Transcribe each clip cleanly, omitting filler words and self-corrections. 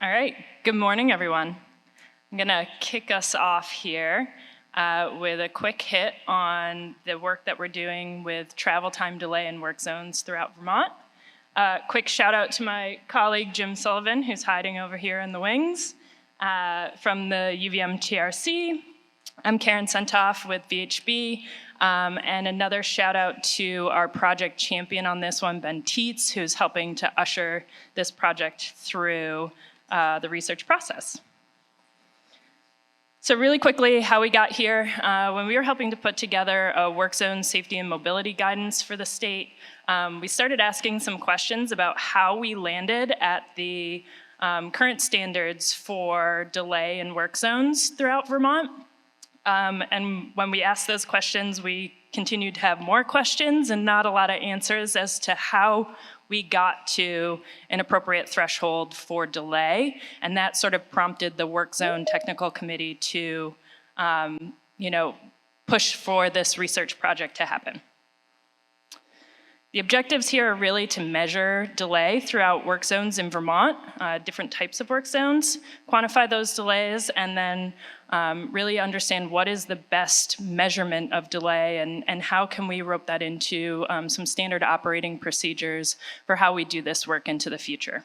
All right, good morning, everyone. I'm gonna kick us off here with a quick hit on the work that we're doing with travel time delay in work zones throughout Vermont. Quick shout out to my colleague, Jim Sullivan, who's hiding over here in the wings from the UVM TRC. I'm Karen Sentoff with VHB, and another shout out to our project champion on this one, Ben Tietz, who's helping to usher this project through the research process. So really quickly, how we got here, when we were helping to put together a work zone safety and mobility guidance for the state, we started asking some questions about how we landed at the current standards for delay in work zones throughout Vermont. And when we asked those questions, we continued to have more questions and not a lot of answers as to how we got to an appropriate threshold for delay. And that sort of prompted the Work Zone Technical Committee to push for this research project to happen. The objectives here are really to measure delay throughout work zones in Vermont, different types of work zones, quantify those delays, and then really understand what is the best measurement of delay and how can we rope that into some standard operating procedures for how we do this work into the future.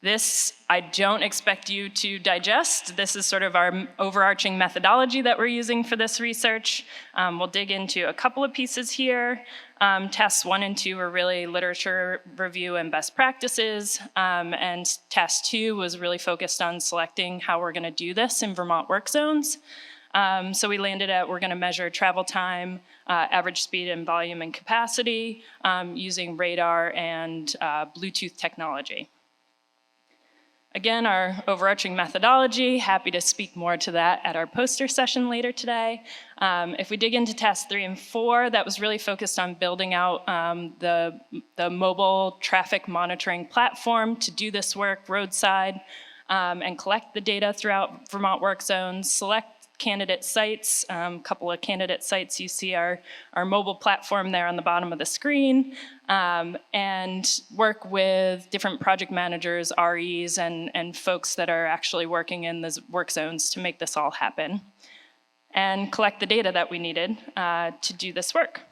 This, I don't expect you to digest. This is sort of our overarching methodology that we're using for this research. We'll dig into a couple of pieces here. Tasks 1 and 2 are really literature review and best practices, and task 2 was really focused on selecting how we're gonna do this in Vermont work zones. So we landed at, we're gonna measure travel time, average speed and volume and capacity using radar and Bluetooth technology. Again, our overarching methodology, happy to speak more to that at our poster session later today. If we dig into task 3 and 4, that was really focused on building out the mobile traffic monitoring platform to do this work roadside and collect the data throughout Vermont work zones, select candidate sites. A couple of candidate sites, you see our mobile platform there on the bottom of the screen, and work with different project managers, REs, and folks that are actually working in these work zones to make this all happen, and collect the data that we needed to do this work.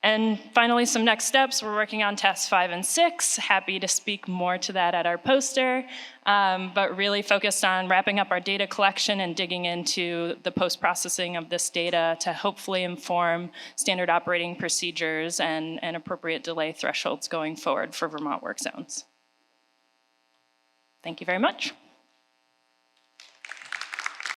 And finally, some next steps. We're working on tasks 5 and 6. Happy to speak more to that at our poster, but really focused on wrapping up our data collection and digging into the post-processing of this data to hopefully inform standard operating procedures and appropriate delay thresholds going forward for Vermont work zones. Thank you very much.